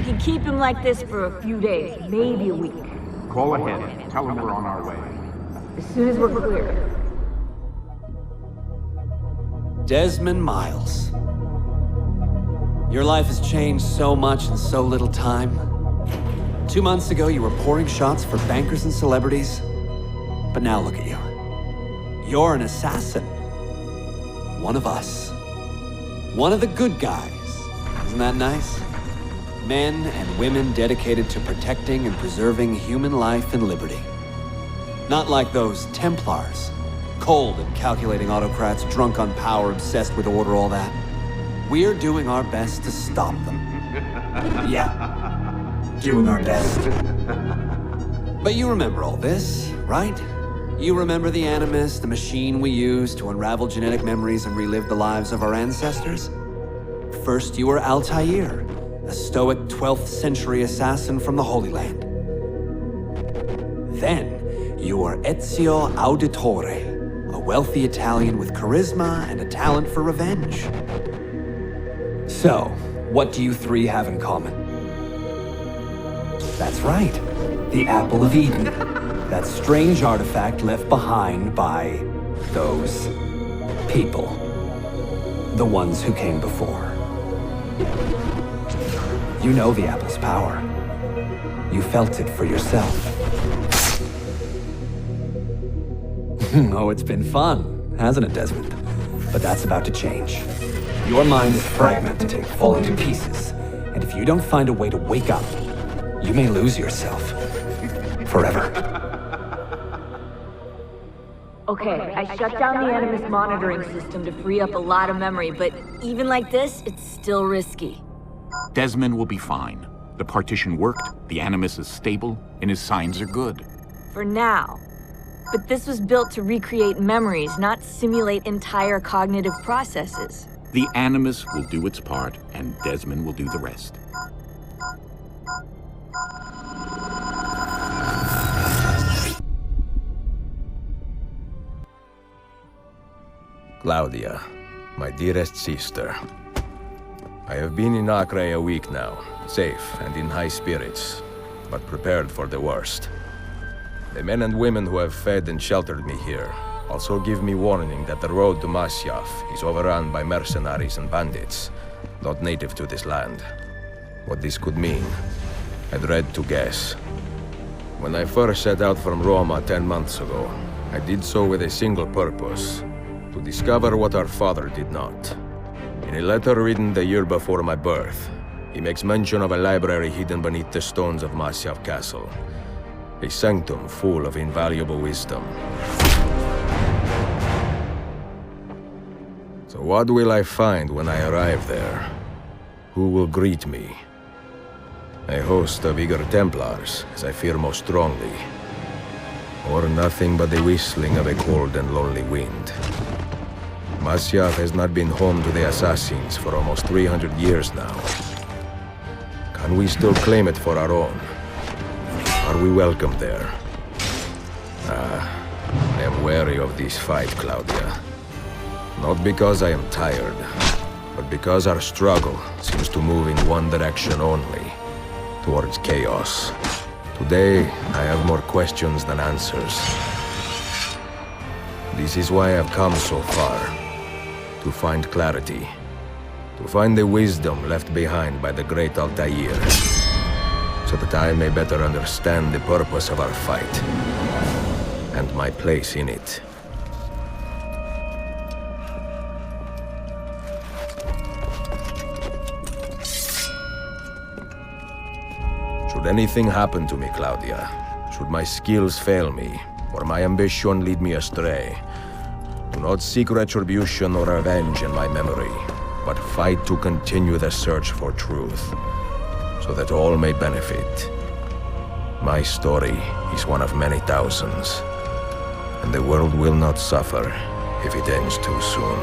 We can keep him like this for a few days, maybe a week. Call ahead. Tell him we're on our way. As soon as we're clear. Desmond Miles. Your life has changed so much in so little time. 2 months ago, you were pouring shots for bankers and celebrities. But now look at you. You're an assassin. One of us. One of the good guys. Isn't that nice? Men and women dedicated to protecting and preserving human life and liberty. Not like those Templars. Cold and calculating autocrats, drunk on power, obsessed with order, all that. We're doing our best to stop them. Yeah. Doing our best. But you remember all this, right? You remember the Animus, the machine we used to unravel genetic memories and relive the lives of our ancestors? First, you were Altair, a stoic 12th century assassin from the Holy Land. Then, you were Ezio Auditore, a wealthy Italian with charisma and a talent for revenge. So, what do you three have in common? That's right, the Apple of Eden. That strange artifact left behind by those people. The ones who came before. You know the apple's power. You felt it for yourself. Oh, it's been fun, hasn't it, Desmond? But that's about to change. Your mind is fragmented, falling to pieces. And if you don't find a way to wake up, you may lose yourself. Forever. Okay, I shut down the Animus monitoring system to free up a lot of memory, but even like this, it's still risky. Desmond will be fine. The partition worked, the Animus is stable, and his signs are good. For now. But this was built to recreate memories, not simulate entire cognitive processes. The Animus will do its part, and Desmond will do the rest. Claudia, my dearest sister. I have been in Acre a week now, safe and in high spirits, but prepared for the worst. The men and women who have fed and sheltered me here also give me warning that the road to Masyaf is overrun by mercenaries and bandits, not native to this land. What this could mean, I dread to guess. When I first set out from Roma 10 months ago, I did so with a single purpose: to discover what our father did not. In a letter written the year before my birth, he makes mention of a library hidden beneath the stones of Masyaf Castle. A sanctum full of invaluable wisdom. So what will I find when I arrive there? Who will greet me? A host of eager Templars, as I fear most strongly. Or nothing but the whistling of a cold and lonely wind. Masyaf has not been home to the assassins for almost 300 years now. Can we still claim it for our own? Are we welcome there? I am wary of this fight, Claudia. Not because I am tired, but because our struggle seems to move in one direction only, towards chaos. Today, I have more questions than answers. This is why I've come so far. To find clarity. To find the wisdom left behind by the great Altair. So that I may better understand the purpose of our fight. And my place in it. Should anything happen to me, Claudia, should my skills fail me, or my ambition lead me astray, do not seek retribution or revenge in my memory, but fight to continue the search for truth, so that all may benefit. My story is one of many thousands, and the world will not suffer if it ends too soon.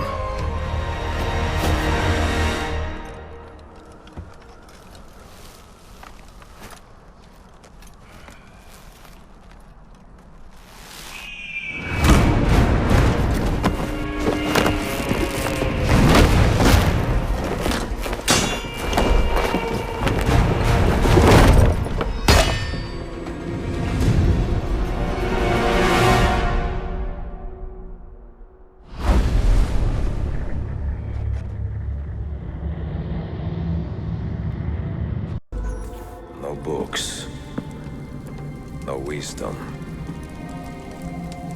wisdom.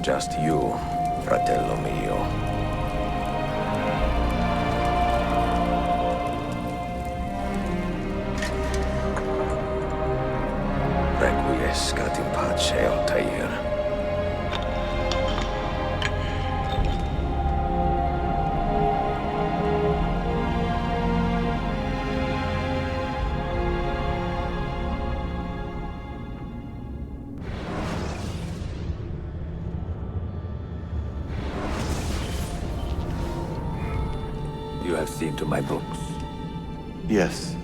Just you, fratello mio. Requiescat in pace, Altair. You have seen to my books. Yes.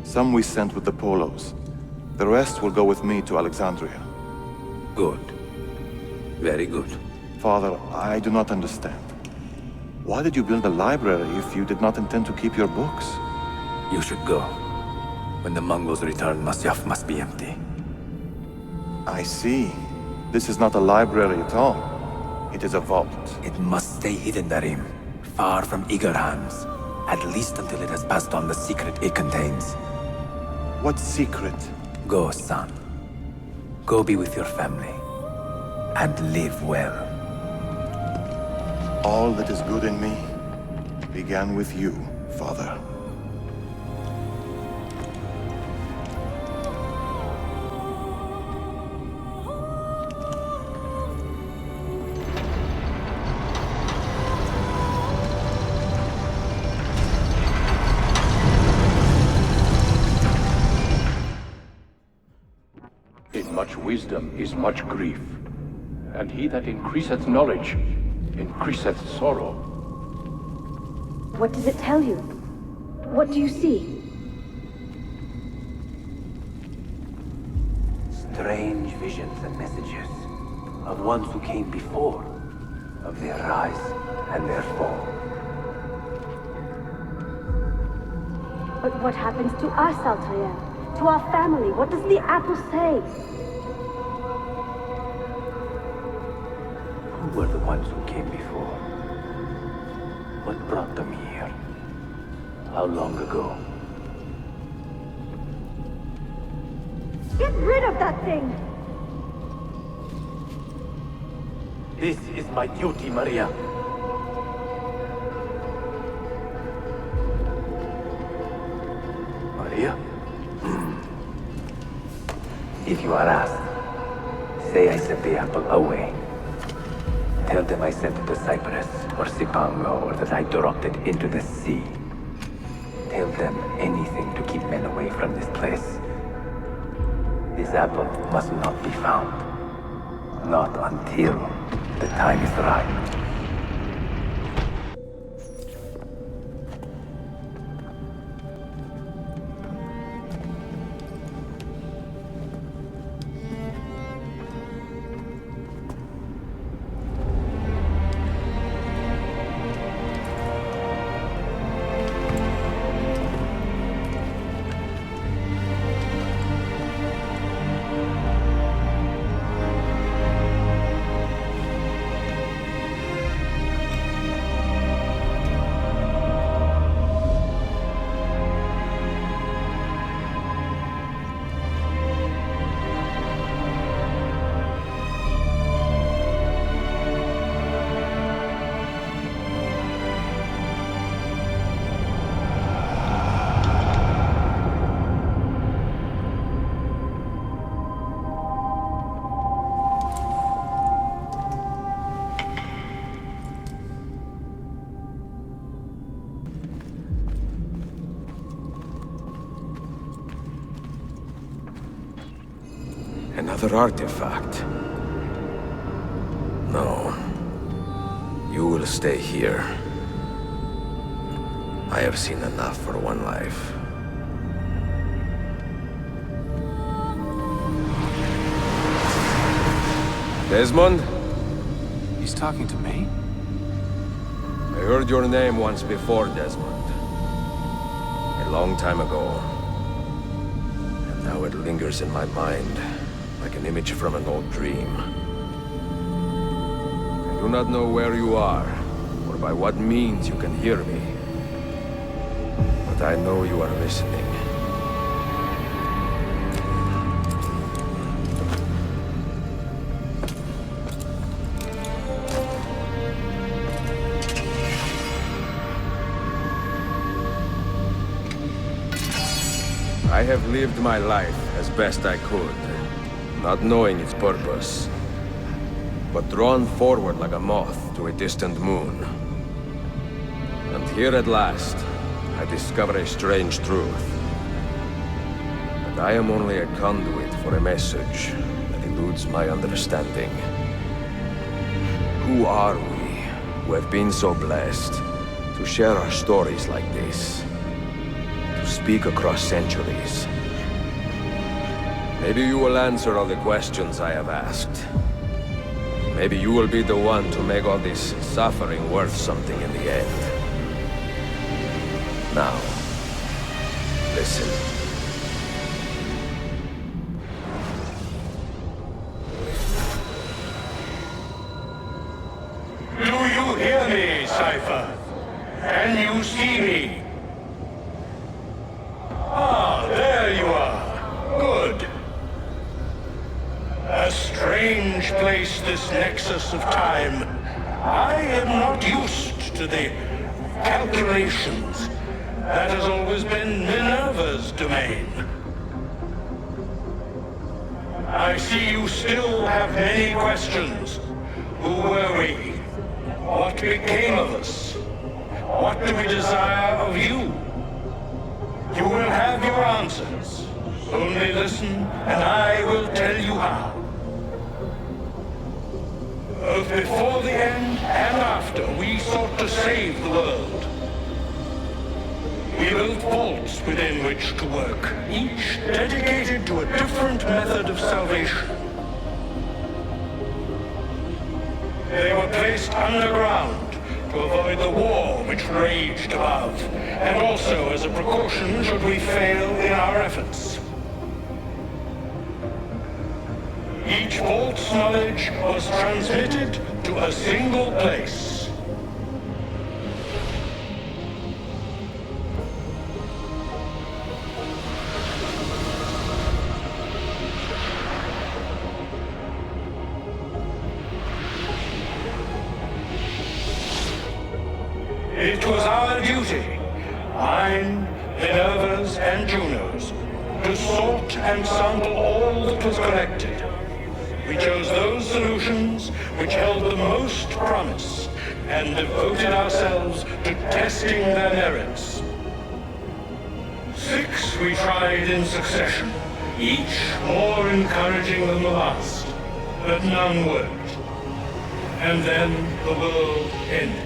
Some we sent with the Polos. The rest will go with me to Alexandria. Good. Very good. Father, I do not understand. Why did you build a library if you did not intend to keep your books? You should go. When the Mongols return, Masyaf must be empty. I see. This is not a library at all. It is a vault. It must stay hidden, Darim. Far from eager hands. At least until it has passed on the secret it contains. What secret? Go, son. Go be with your family. And live well. All that is good in me began with you, Father. In much wisdom is much grief, and he that increaseth knowledge increaseth sorrow. What does it tell you? What do you see? Strange visions and messages of ones who came before, of their rise and their fall. But what happens to us, Altair? To our family? What does the apple say? Who were the ones who came before? What brought them here? How long ago? Get rid of that thing! This is my duty, Maria. Maria? If you are asked, say I sent the apple away. Tell them I sent it to Cyprus or Cipango, or that I dropped it into the sea. Tell them anything to keep men away from this place. This apple must not be found. Not until the time is right. Another artifact. No. You will stay here. I have seen enough for one life. Desmond? He's talking to me? I heard your name once before, Desmond. A long time ago. And now it lingers in my mind, like an image from an old dream. I do not know where you are, or by what means you can hear me. But I know you are listening. I have lived my life as best I could, not knowing its purpose, but drawn forward like a moth to a distant moon. And here at last, I discover a strange truth. That I am only a conduit for a message that eludes my understanding. Who are we, who have been so blessed to share our stories like this? To speak across centuries? Maybe you will answer all the questions I have asked. Maybe you will be the one to make all this suffering worth something in the end. Now, listen. Do you hear me, Cypher? Can you see me? Ah, there you are. Good. A strange place, this nexus of time. I am not used to the calculations. That has always been Minerva's domain. I see you still have many questions. Who were we? What became of us? What do we desire of you? You will have your answers. Only listen, and I will tell you how. Both before the end and after, we sought to save the world. We built vaults within which to work, each dedicated to a different method of salvation. They were placed underground to avoid the war which raged above, and also as a precaution should we fail in our efforts. Each vault's knowledge was transmitted to a single place. It was our duty, mine, Minerva's, and Juno's, to sort and sample all that was collected. We chose those solutions which held the most promise, and devoted ourselves to testing their merits. 6 we tried in succession, each more encouraging than the last, but none worked. And then the world ended.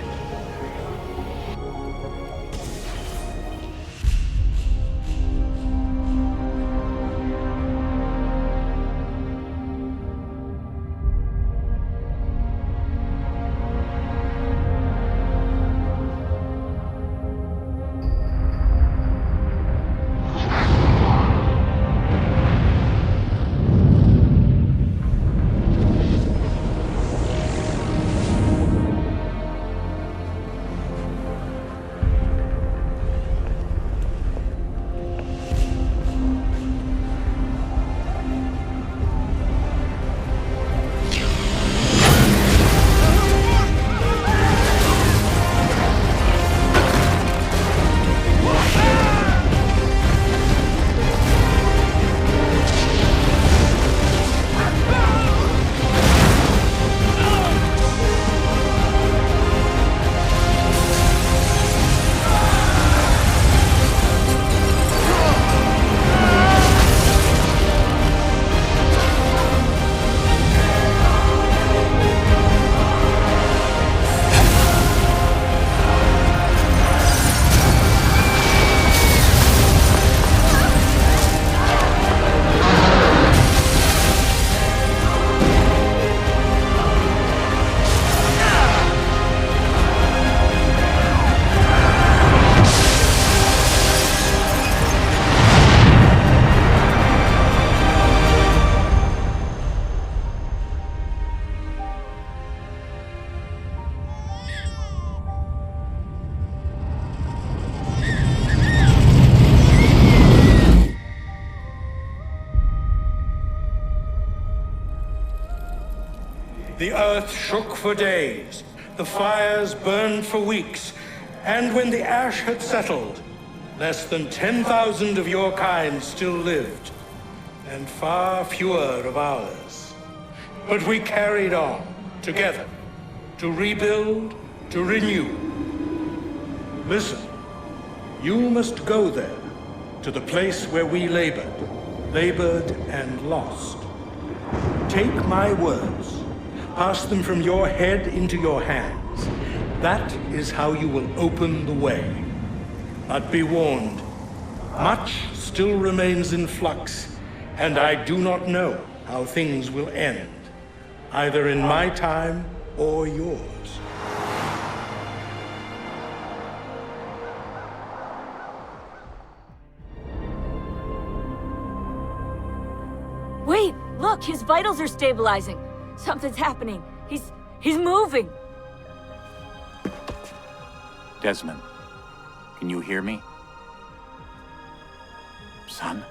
The earth shook for days, the fires burned for weeks, and when the ash had settled, Less than 10,000 of your kind still lived, and far fewer of ours. But we carried on, together, to rebuild, to renew. Listen, you must go there, to the place where we labored and lost. Take my words, pass them from your head into your hands. That is how you will open the way. But be warned, much still remains in flux, and I do not know how things will end, either in my time or yours. Wait, look, his vitals are stabilizing. Something's happening. He's moving. Desmond, can you hear me? Son?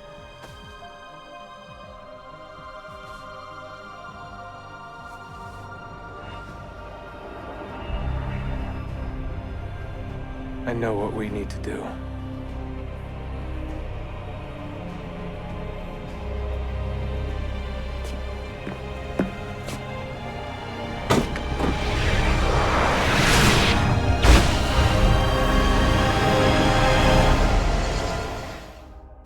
I know what we need to do.